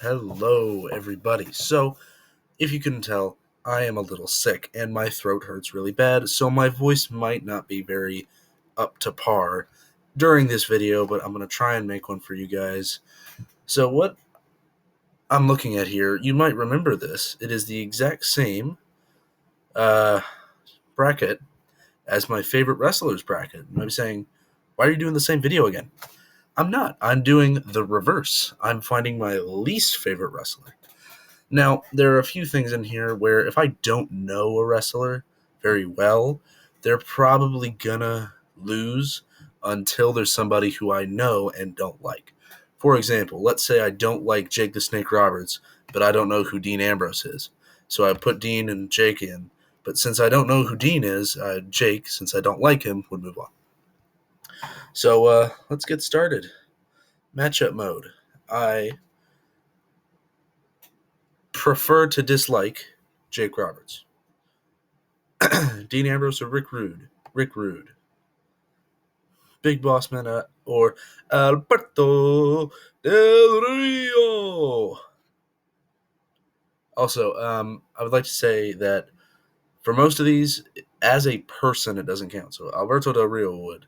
Hello, everybody. So, if you couldn't tell, I am a little sick and my throat hurts really bad, so my voice might not be very up to par during this video, but I'm going to try and make one for you guys. So, what I'm looking at here, you might remember this. It is the exact same uh, bracket as my favorite wrestlers bracket. You might be saying, why are you doing the same video again? I'm not. I'm doing the reverse. I'm finding my least favorite wrestler. Now, there are a few things in here where if I don't know a wrestler very well, they're probably gonna lose until there's somebody who I know and don't like. For example, let's say I don't like Jake the Snake Roberts, but I don't know who Dean Ambrose is. So I put Dean and Jake in. But since I don't know who Dean is, Jake, since I don't like him, would move on. So let's get started. Matchup mode. I prefer to dislike Jake Roberts. Dean Ambrose or Rick Rude? Rick Rude. Big Boss Man or Alberto Del Rio. Also, I would like to say that for most of these, as a person, it doesn't count. So Alberto Del Rio would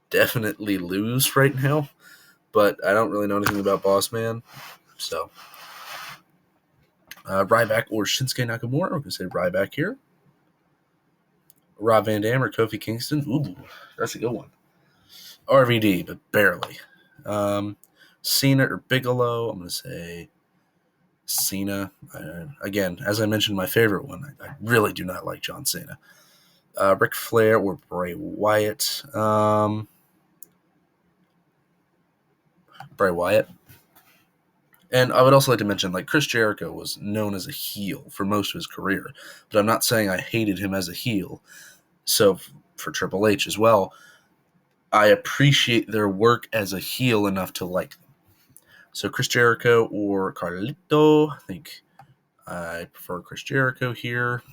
definitely lose right now, but I don't really know anything about Boss Man. So, Ryback or Shinsuke Nakamura. We're going to say Ryback here. Rob Van Dam or Kofi Kingston. Ooh, that's a good one. RVD, but barely. Cena or Bigelow. I'm going to say Cena. Again, as I mentioned, my favorite one. I really do not like John Cena. Ric Flair or Bray Wyatt. Bray Wyatt. And I would also like to mention, Chris Jericho was known as a heel for most of his career, but I'm not saying I hated him as a heel. So for Triple H as well, I appreciate their work as a heel enough to like them. So Chris Jericho or Carlito. I think I prefer Chris Jericho here.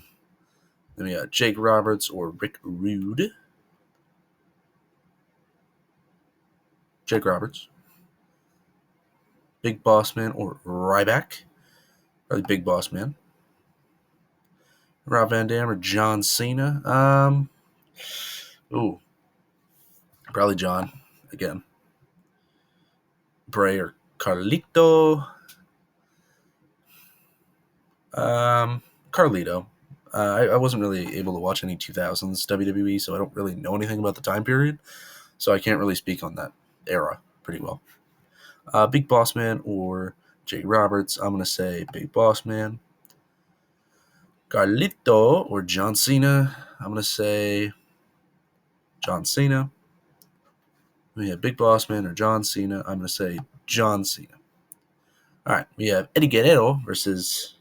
Then we got Jake Roberts or Rick Rude. Jake Roberts. Big Boss Man or Ryback. Probably Big Boss Man. Rob Van Dam or John Cena. Probably John again. Bray or Carlito. Carlito. I wasn't really able to watch any 2000s WWE, so I don't really know anything about the time period. So I can't really speak on that era pretty well. Big Boss Man or Jake Roberts. I'm going to say Big Boss Man. Carlito or John Cena. I'm going to say John Cena. We have Big Boss Man or John Cena. I'm going to say John Cena. All right, we have Eddie Guerrero versus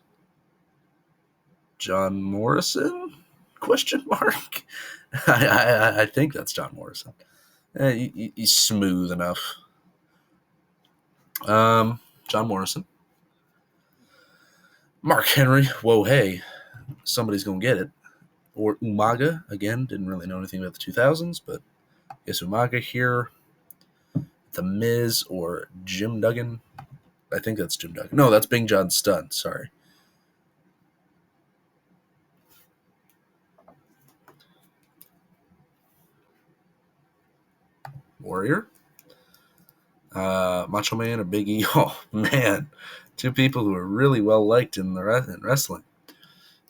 John Morrison? Question mark. I think that's John Morrison. He's smooth enough. John Morrison. Mark Henry. Whoa, hey. Somebody's going to get it. Or Umaga. Again, didn't really know anything about the 2000s, but I guess Umaga here. The Miz or Jim Duggan. I think that's Jim Duggan. No, that's Big John Studd. Sorry. Warrior. Macho Man or Big E. Oh, man. Two people who are really well liked in wrestling.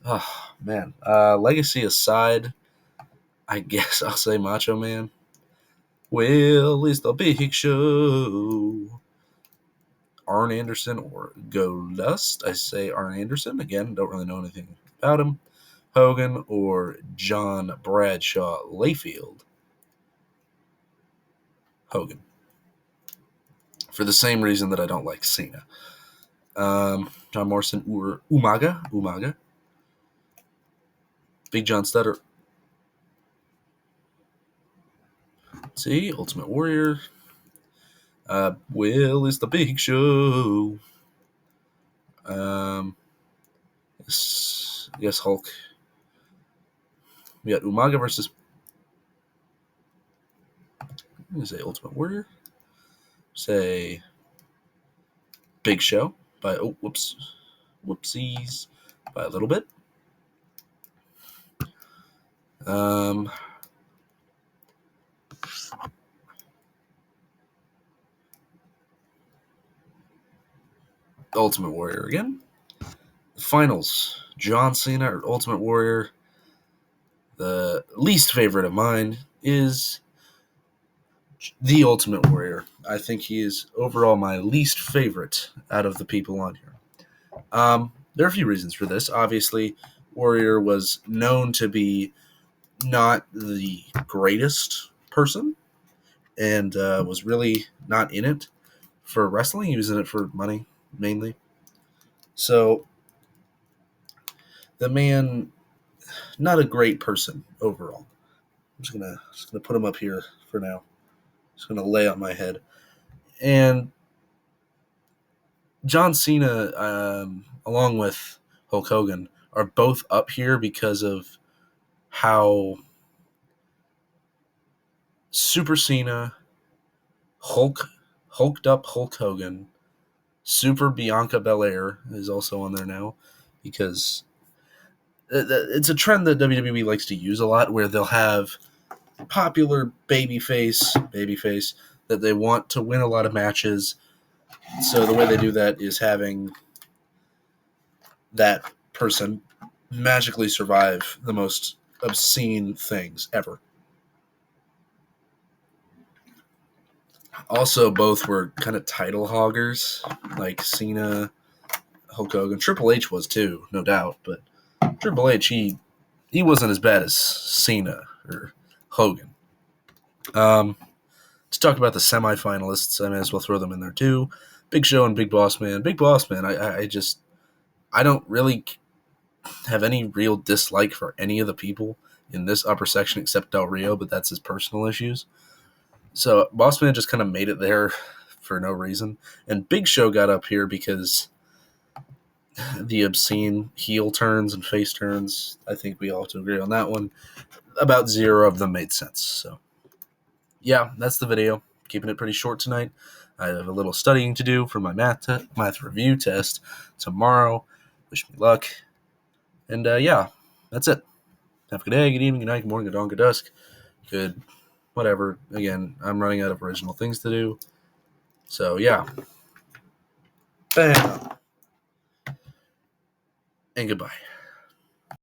Oh, man. Legacy aside, I guess I'll say Macho Man. Well, it's the Big Show. Arn Anderson or Goldust. I say Arn Anderson. Again, don't really know anything about him. Hogan or John Bradshaw Layfield. Hogan. For the same reason that I don't like Cena. John Morrison or Umaga. Big John Studd. See, Ultimate Warrior. Well, it's the Big Show. Yes, Hulk. We got Umaga versus. I'm going to say Ultimate Warrior. Say Big Show. by whoopsies by a little bit. Ultimate Warrior again. Finals. John Cena or Ultimate Warrior. The least favorite of mine is the Ultimate Warrior. I think he is overall my least favorite out of the people on here. There are a few reasons for this. Obviously, Warrior was known to be not the greatest person and was really not in it for wrestling. He was in it for money, mainly. So, the man, not a great person overall. I'm just gonna put him up here for now. Just gonna lay on my head. And John Cena, along with Hulk Hogan, are both up here because of how Super Cena, hulked up Hulk Hogan, Super Bianca Belair is also on there now because it's a trend that WWE likes to use a lot, where they'll have popular babyface that they want to win a lot of matches. So the way they do that is having that person magically survive the most obscene things ever. Also, both were kind of title hoggers, like Cena, Hulk Hogan. Triple H was too, no doubt, but Triple H, he wasn't as bad as Cena or Hogan. To talk about the semifinalists, I may as well throw them in there too. Big Show and Big Boss Man. Big Boss Man, I don't really have any real dislike for any of the people in this upper section except Del Rio, but that's his personal issues. So Boss Man just kind of made it there for no reason. And Big Show got up here because the obscene heel turns and face turns, I think we all have to agree on that one. About 0 of them made sense. So, yeah, that's the video. Keeping it pretty short tonight. I have a little studying to do for my math review test tomorrow. Wish me luck. And, yeah, that's it. Have a good day, good evening, good night, good morning, good dawn, good dusk. Good whatever. Again, I'm running out of original things to do. So, yeah. Bam. And goodbye.